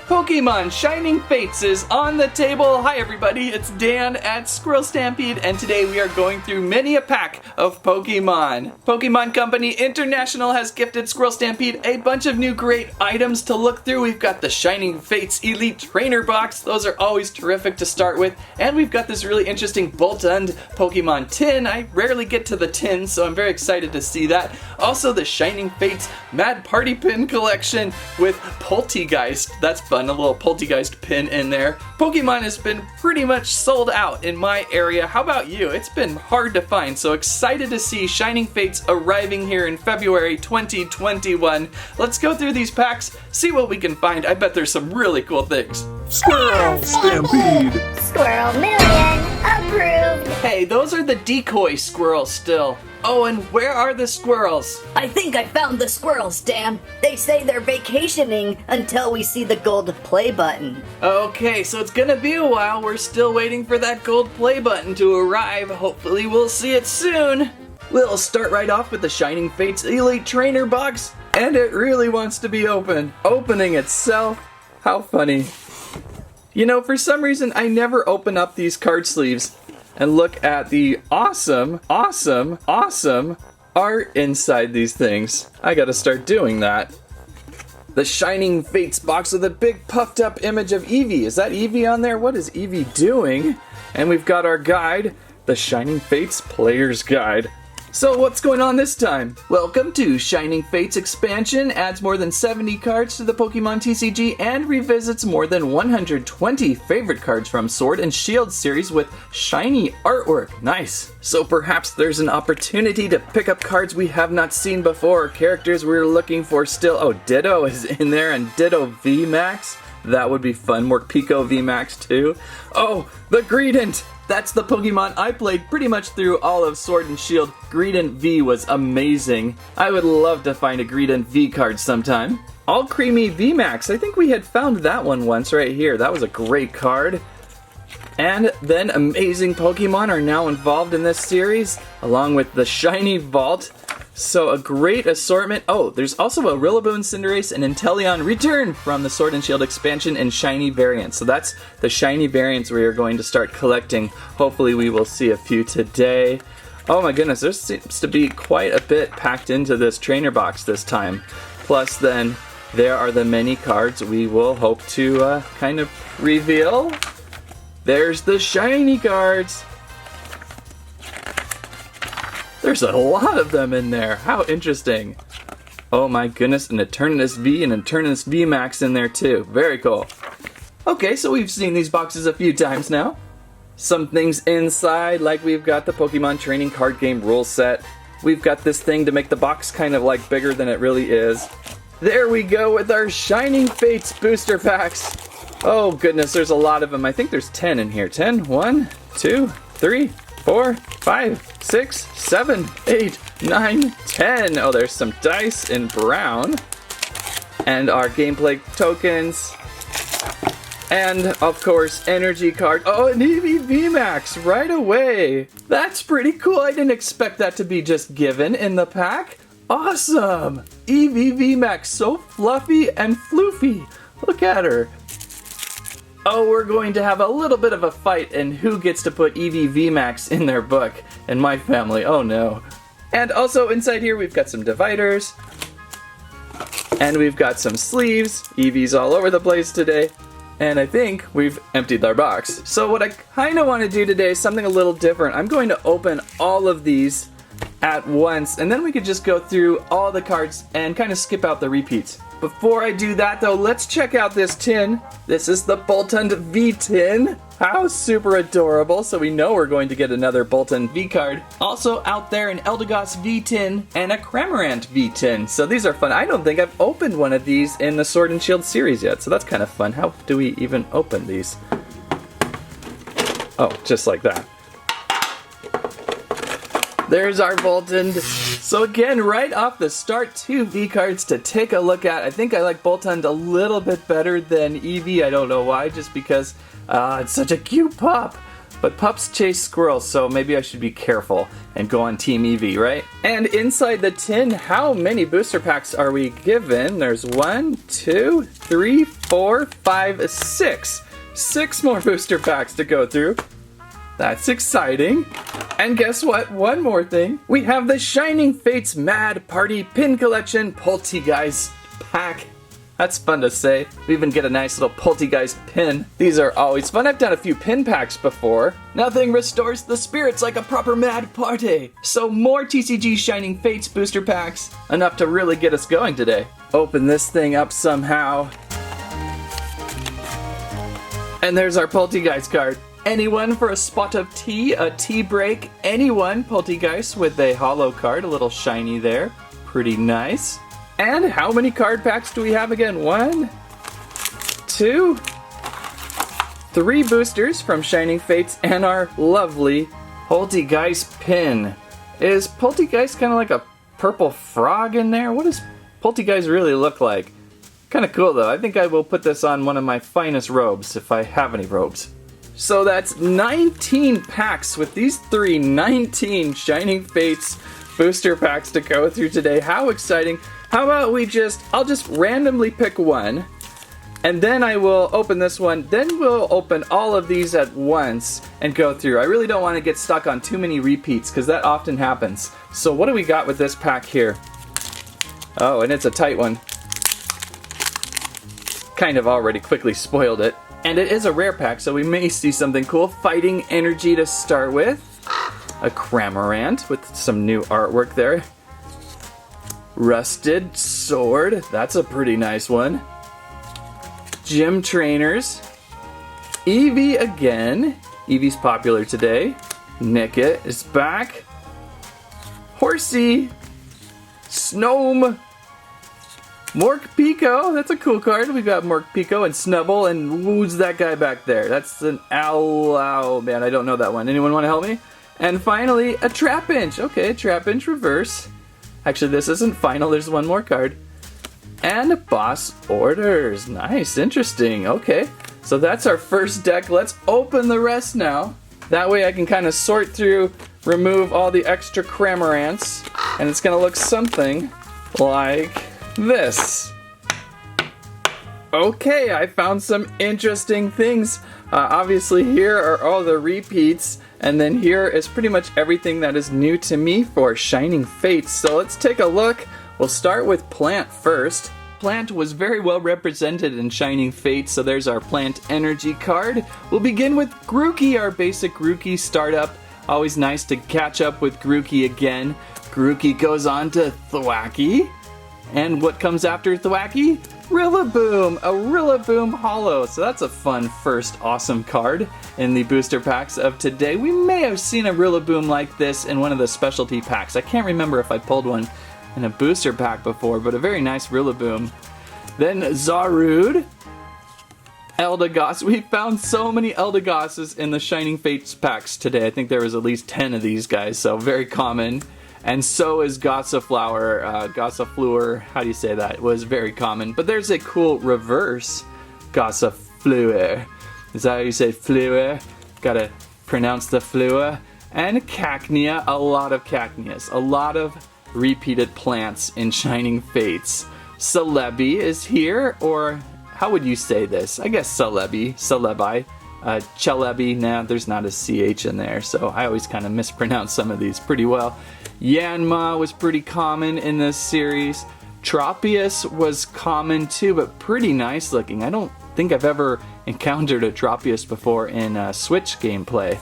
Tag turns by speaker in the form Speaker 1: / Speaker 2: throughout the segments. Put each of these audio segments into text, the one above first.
Speaker 1: Pokemon Shining Fates is on the table. Hi everybody, it's Dan at Squirrel Stampede, and today we are going through many a pack of Pokemon. Pokemon Company International has gifted Squirrel Stampede a bunch of new great items to look through. We've got the Shining Fates Elite Trainer Box. Those are always terrific to start with. And we've got this really interesting Boltund Pokemon tin. I rarely get to the tin, so I'm very excited to see that. Also the Shining Fates Mad Party Pin collection with Poltegeist. That's fun, a little Poltegeist pin in there. Pokemon has been pretty much sold out in my area. How about you? It's been hard to find, so excited to see Shining Fates arriving here in February 2021. Let's go through these packs, see what we can find. I bet there's some really cool things.
Speaker 2: Squirrel Stampede!
Speaker 3: Squirrel Million approved!
Speaker 1: Hey, those are the decoy squirrels still. Oh, and where are the squirrels?
Speaker 4: I think I found the squirrels, Dan. They say they're vacationing until we see the gold play button.
Speaker 1: Okay, so it's gonna be a while. We're still waiting for that gold play button to arrive. Hopefully we'll see it soon. We'll start right off with the Shining Fates Elite Trainer Box, and it really wants to be opened. Opening itself. How funny. You know, for some reason, I never open up these card sleeves and look at the awesome art inside these things. I gotta start doing that. The Shining Fates box with a big puffed up image of Eevee. Is that Eevee on there? What is Eevee doing? And we've got our guide, the Shining Fates Player's Guide. So what's going on this time? Welcome to Shining Fates Expansion, adds more than 70 cards to the Pokemon TCG and revisits more than 120 favorite cards from Sword and Shield series with shiny artwork. Nice. So perhaps there's an opportunity to pick up cards we have not seen before, characters we're looking for still. Oh, Ditto is in there, and Ditto V-Max. That would be fun. Morpeko V-Max too. Oh, the Greedent! That's the Pokemon I played pretty much through all of Sword and Shield. Greedent V was amazing. I would love to find a Greedent V card sometime. All Creamy VMax. I think we had found that one once right here. That was a great card. And then amazing Pokemon are now involved in this series, along with the Shiny Vault. So a great assortment. Oh, there's also a Rillaboom, Cinderace, and Inteleon return from the Sword and Shield expansion and shiny variants. So that's the shiny variants we are going to start collecting. Hopefully we will see a few today. Oh my goodness, there seems to be quite a bit packed into this trainer box this time. Plus then, there are the many cards we will hope to kind of reveal. There's the shiny cards. There's a lot of them in there. How interesting. Oh my goodness, an Eternatus V and an Eternatus V-Max in there too. Very cool. Okay, so we've seen these boxes a few times now. Some things inside, like we've got the Pokemon Training Card Game rule set. We've got this thing to make the box kind of like bigger than it really is. There we go with our Shining Fates booster packs. Oh goodness, there's a lot of them. I think there's 10 in here. 10? 1, 2, 3, 4, 5, 6, 7, 8, 9, 10. Oh, there's some dice in brown. And our gameplay tokens. And, of course, energy card. Oh, an Eevee VMAX right away. That's pretty cool. I didn't expect that to be just given in the pack. Awesome. Eevee VMAX, so fluffy and floofy. Look at her. Oh, we're going to have a little bit of a fight in who gets to put Eevee VMax in their book. In my family, oh no. And also inside here we've got some dividers. And we've got some sleeves. Eevee's all over the place today. And I think we've emptied our box. So what I kind of want to do today is something a little different. I'm going to open all of these at once, and then we could just go through all the cards and kind of skip out the repeats. Before I do that though, let's check out this tin. This is the Boltund V tin. How super adorable. So we know we're going to get another Boltund V card. Also out there an Eldegoss V tin and a Cramorant V tin. So these are fun. I don't think I've opened one of these in the Sword and Shield series yet, so that's kind of fun. How do we even open these? Oh, just like that. There's our Boltund. So again, right off the start, 2 V cards to take a look at. I think I like Boltund a little bit better than Eevee. I don't know why, just because it's such a cute pop. But pups chase squirrels, so maybe I should be careful and go on Team Eevee, right? And inside the tin, how many booster packs are we given? There's 1, 2, 3, 4, 5, 6. 6 more booster packs to go through. That's exciting. And guess what? One more thing. We have the Shining Fates Mad Party Pin Collection Poltergeist pack. That's fun to say. We even get a nice little Poltergeist pin. These are always fun. I've done a few pin packs before. Nothing restores the spirits like a proper mad party. So more TCG Shining Fates booster packs. Enough to really get us going today. Open this thing up somehow. And there's our Poltergeist card. Anyone for a spot of tea, a tea break. Anyone, Poltergeist with a hollow card, a little shiny there. Pretty nice. And how many card packs do we have again? 1, 2, 3 boosters from Shining Fates and our lovely Poltergeist pin. Is Poltergeist kind of like a purple frog in there? What does Poltergeist really look like? Kind of cool though. I think I will put this on one of my finest robes if I have any robes. So that's 19 packs with these 19 Shining Fates booster packs to go through today. How exciting. How about I'll just randomly pick one, and then I will open this one, then we'll open all of these at once and go through. I really don't want to get stuck on too many repeats, because that often happens. So what do we got with this pack here? Oh, and it's a tight one. Kind of already quickly spoiled it. And it is a rare pack, so we may see something cool. Fighting Energy to start with. A Cramorant with some new artwork there. Rusted Sword, that's a pretty nice one. Gym Trainers. Eevee again. Eevee's popular today. Nickit is back. Horsey. Snome. Mork Pico, that's a cool card. We've got Mork Pico and Snubble, and who's that guy back there? That's an ow, man, I don't know that one. Anyone want to help me? And finally, a Trapinch. Okay, Trapinch reverse. Actually, this isn't final, there's one more card. And Boss Orders. Nice, interesting. Okay, so that's our first deck. Let's open the rest now. That way I can kind of sort through, remove all the extra Cramorants, and it's going to look something like this. Okay, I found some interesting things. Obviously here are all the repeats, and then here is pretty much everything that is new to me for Shining Fates. So let's take a look. We'll start with Plant first. Plant was very well represented in Shining Fates, so there's our Plant Energy card. We'll begin with Grookey, our basic Grookey startup. Always nice to catch up with Grookey again. Grookey goes on to Thwackey. And what comes after Thwackey? Rillaboom! A Rillaboom Hollow. So that's a fun first awesome card in the booster packs of today. We may have seen a Rillaboom like this in one of the specialty packs. I can't remember if I pulled one in a booster pack before, but a very nice Rillaboom. Then Zarude. Eldegoss. We found so many Eldegosses in the Shining Fates packs today. I think there was at least 10 of these guys, so very common. And so is Gossiflower, Gossifleur, how do you say that? It was very common. But there's a cool reverse Gossifleur. Is that how you say Fleur? Gotta pronounce the Fleur. And Cacnea, a lot of Cacneas. A lot of repeated plants in Shining Fates. Celebi is here, or how would you say this? I guess Celebi, Celebi. Celebi, nah, there's not a CH in there, so I always kind of mispronounce some of these pretty well. Yanma was pretty common in this series. Tropius was common too, but pretty nice looking. I don't think I've ever encountered a Tropius before in Switch gameplay.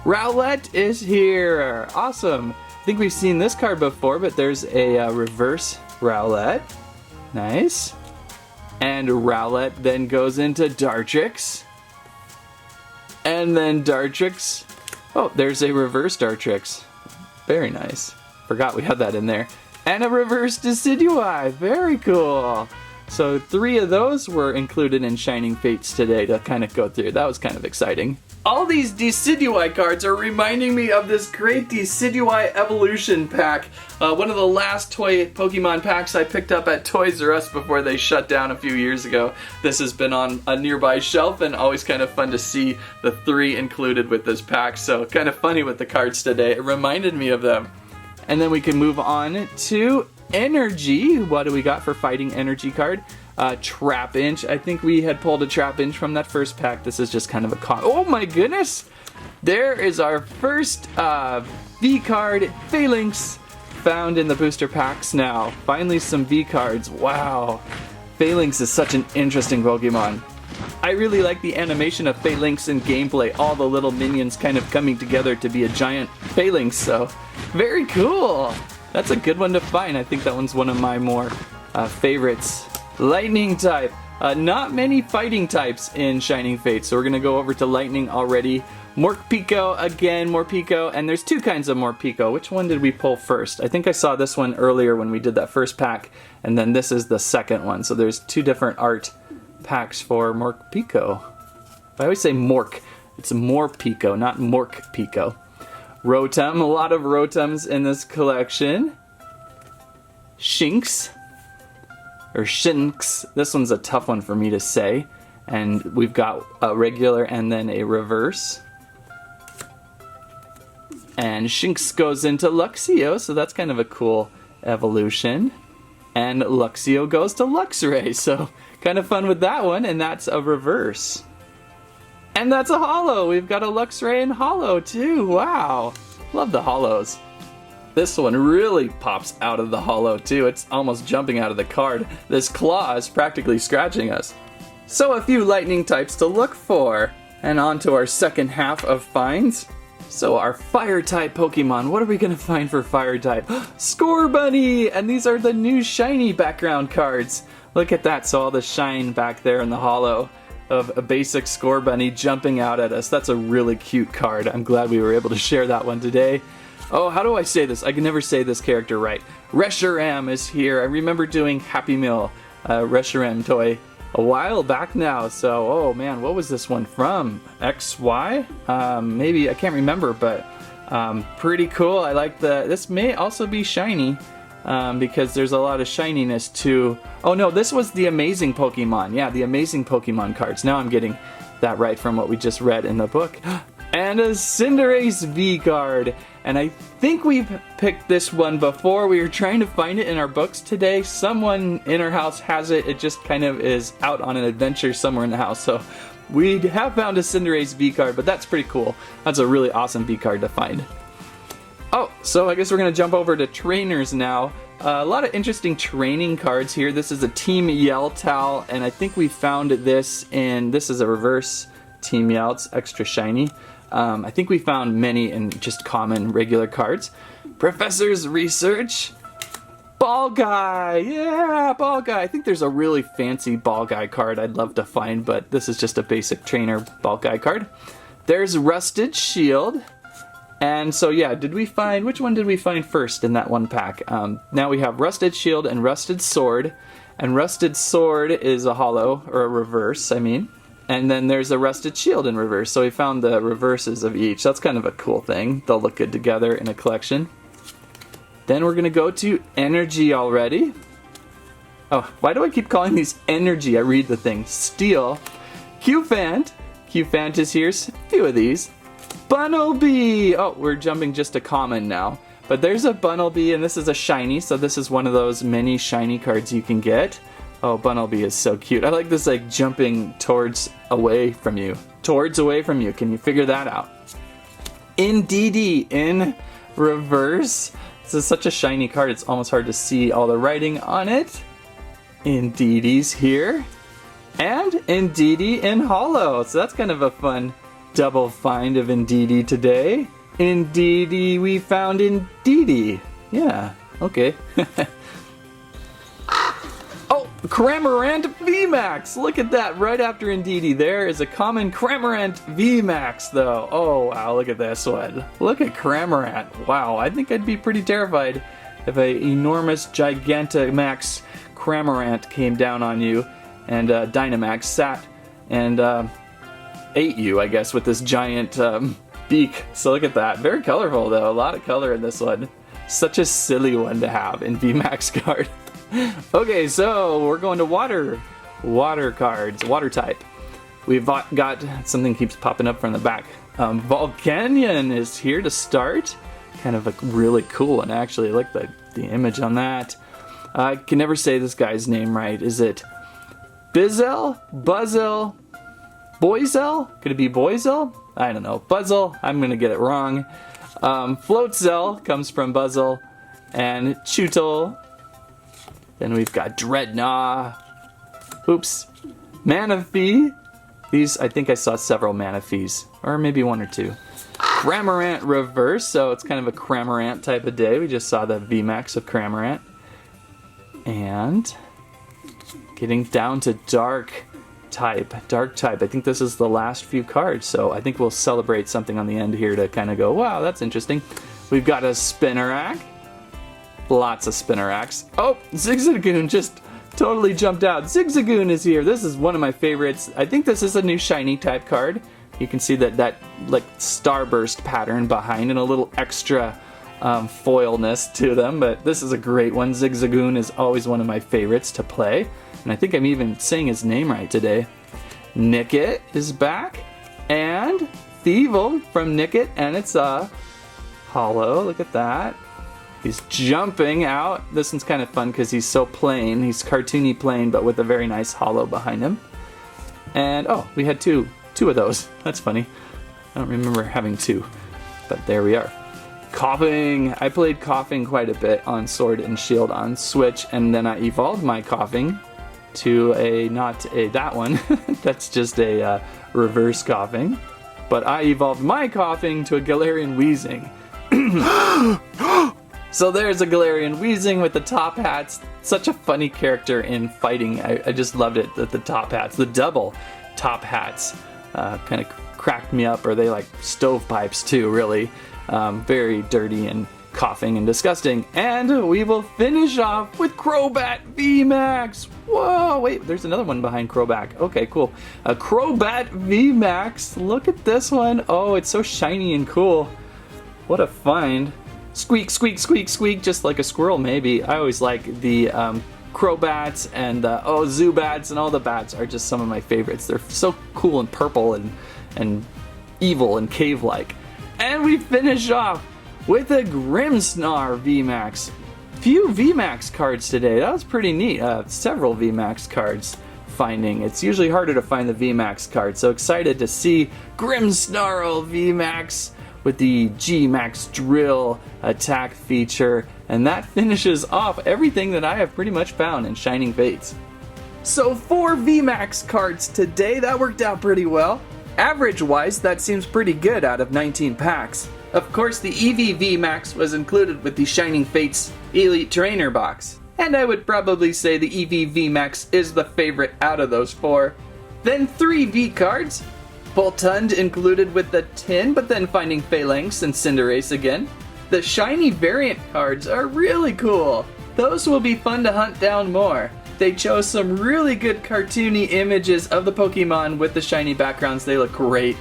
Speaker 1: Rowlet is here! Awesome! I think we've seen this card before, but there's a reverse Rowlet. Nice. And Rowlet then goes into Dartrix. And then Dartrix. Oh, there's a reverse Dartrix. Very nice. Forgot we had that in there. And a reverse Decidueye. Very cool. So 3 of those were included in Shining Fates today to kind of go through. That was kind of exciting. All these Decidueye cards are reminding me of this great Decidueye Evolution pack. One of the last toy Pokemon packs I picked up at Toys R Us before they shut down a few years ago. This has been on a nearby shelf and always kind of fun to see the 3 included with this pack. So kind of funny with the cards today. It reminded me of them. And then we can move on to Energy. What do we got for Fighting Energy card? Trap Inch. I think we had pulled a Trap Inch from that first pack. This is just kind of a oh my goodness! There is our first V card, Phalanx, found in the booster packs now. Finally some V cards. Wow. Phalanx is such an interesting Pokemon. I really like the animation of Phalanx in gameplay. All the little minions kind of coming together to be a giant Phalanx. So, very cool. That's a good one to find. I think that one's one of my more favorites. Lightning type. Not many fighting types in Shining Fates, so we're going to go over to Lightning already. Morpeko, again, Morpeko, and there's 2 kinds of Morpeko. Which one did we pull first? I think I saw this one earlier when we did that first pack, and then this is the second one. So there's 2 different art packs for Morpeko. I always say Mork. It's Morpeko, not Morpeko. Rotom, a lot of Rotums in this collection. Shinx. Or Shinx. This one's a tough one for me to say. And we've got a regular and then a reverse. And Shinx goes into Luxio, so that's kind of a cool evolution. And Luxio goes to Luxray, so kind of fun with that one, and that's a reverse. And that's a holo! We've got a Luxray and holo too, wow! Love the holos. This one really pops out of the holo too. It's almost jumping out of the card. This claw is practically scratching us. So a few lightning types to look for. And on to our second half of finds. So our fire type Pokemon, what are we gonna find for fire type? Scorbunny! And these are the new shiny background cards. Look at that, so all the shine back there in the holo of a basic Scorbunny jumping out at us. That's a really cute card. I'm glad we were able to share that one today. Oh, how do I say this? I can never say this character right. Reshiram is here. I remember doing Happy Meal Reshiram toy a while back now. So, oh man, what was this one from? XY? Maybe, I can't remember, but pretty cool. I like this may also be shiny because there's a lot of shininess too. Oh no, this was the Amazing Pokemon. Yeah, the Amazing Pokemon cards. Now I'm getting that right from what we just read in the book. And a Cinderace V card. And I think we've picked this one before. We were trying to find it in our books today. Someone in our house has it. It just kind of is out on an adventure somewhere in the house. So we have found a Cinderace V card, but that's pretty cool. That's a really awesome V card to find. Oh, so I guess we're going to jump over to trainers now. A lot of interesting training cards here. This is a Team Yeltal, and I think we found this in, this is a reverse Team Yell. It's extra shiny. I think we found many in just common regular cards. Professor's Research. Ball Guy! Yeah, Ball Guy! I think there's a really fancy Ball Guy card I'd love to find, but this is just a basic trainer Ball Guy card. There's Rusted Shield. And so yeah, did we find, which one did we find first in that one pack? Now we have Rusted Shield and Rusted Sword. And Rusted Sword is a holo, or a reverse, I mean. And then there's a Rusted Shield in reverse, so we found the reverses of each. That's kind of a cool thing. They'll look good together in a collection. Then we're going to go to Energy already. Oh, why do I keep calling these Energy? I read the thing. Steel. Qfant. Qfant is here. A few of these. Bunnelby! Oh, we're jumping just to common now. But there's a Bunnelby, and this is a shiny, so this is one of those many shiny cards you can get. Oh, Bunnelby is so cute. I like this, like, jumping towards away from you. Towards away from you. Can you figure that out? Indeedee in reverse. This is such a shiny card, it's almost hard to see all the writing on it. Indeedee's here. And Indeedee in holo. So that's kind of a fun double find of Indeedee today. Indeedee, we found Indeedee. Yeah, okay. Cramorant V-Max! Look at that, right after Indeedee. There is a common Cramorant V-Max, though. Oh, wow, look at this one. Look at Cramorant. Wow, I think I'd be pretty terrified if an enormous Gigantamax Cramorant came down on you, and Dynamax sat and ate you, I guess, with this giant beak. So look at that. Very colorful, though. A lot of color in this one. Such a silly one to have in VMax card. Okay, so we're going to water cards, water type. We've got something keeps popping up from the back. Volcanion is here to start. Kind of a really cool one, actually. I like the image on that. I can never say this guy's name right. Is it Bizzle? Buzzle? Boyzel? Could it be Boyzel? I don't know. Buzzle. I'm going to get it wrong. Floatzel comes from Buzzle. And Chootle. Then we've got Dreadnought. Oops. Manaphy. These, I think I saw several Manaphies. Or maybe one or two. Cramorant Reverse, so it's kind of a Cramorant type of day. We just saw the VMax of Cramorant. And getting down to Dark type. I think this is the last few cards, so I think we'll celebrate something on the end here to kind of go, wow, that's interesting. We've got a Spinnerack. Lots of Spinneracks. Oh, Zigzagoon just totally jumped out. Zigzagoon is here. This is one of my favorites. I think this is a new shiny type card. You can see that like starburst pattern behind and a little extra foilness to them, but this is a great one. Zigzagoon is always one of my favorites to play, and I think I'm even saying his name right today. Nickit is back, and Thievul from Nickit, and it's hollow. Look at that. He's jumping out. This one's kind of fun because he's so plain. He's cartoony plain, but with a very nice hollow behind him. And oh, we had two of those. That's funny. I don't remember having two, but there we are. Coughing. I played Coughing quite a bit on Sword and Shield on Switch, and then I evolved my Coughing to that one. That's just a reverse Coughing. But I evolved my Coughing to a Galarian Wheezing. So there's a Galarian Wheezing with the top hats. Such a funny character in fighting. I just loved it, the top hats. The double top hats kind of cracked me up, or they like stovepipes too, really. Very dirty and coughing and disgusting. And we will finish off with Crowbat V-Max. Whoa, wait, there's another one behind Crowbat. Okay, cool. A Crowbat V-Max. Look at this one. Oh, it's so shiny and cool. What a find. Squeak, squeak, squeak, squeak, just like a squirrel maybe. I always like the Crowbats and the Zubats, and all the bats are just some of my favorites. They're so cool and purple and evil and cave-like. And we finish off with a Grimmsnarl VMax. Few VMax cards today. That was pretty neat. Several VMax cards finding. It's usually harder to find the VMax card. So excited to see Grimmsnarl VMax with the G-Max Drill attack feature. And that finishes off everything that I have pretty much found in Shining Fates. So 4 VMax cards today. That worked out pretty well. Average-wise, that seems pretty good out of 19 packs. Of course, the EV VMax was included with the Shining Fates Elite Trainer box. And I would probably say the EV VMax is the favorite out of those 4. Then 3 V cards. Boltund included with the tin, but then finding Phalanx and Cinderace again. The shiny variant cards are really cool. Those will be fun to hunt down more. They chose some really good cartoony images of the Pokemon with the shiny backgrounds. They look great.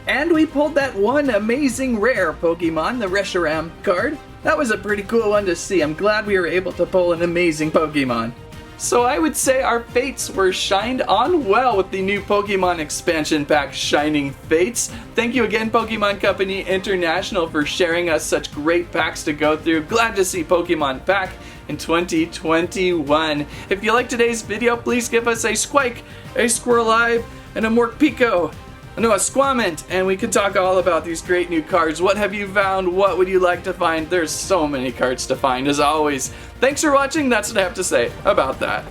Speaker 1: And we pulled that one amazing rare Pokemon, the Reshiram card. That was a pretty cool one to see. I'm glad we were able to pull an amazing Pokemon. So I would say our fates were shined on well with the new Pokemon expansion pack, Shining Fates. Thank you again, Pokemon Company International, for sharing us such great packs to go through. Glad to see Pokemon back in 2021. If you liked today's video, please give us a Squike, a Squirrelive, and a Morpeko. No, a Squamment, and we could talk all about these great new cards. What have you found? What would you like to find? There's so many cards to find, as always. Thanks for watching. That's what I have to say about that.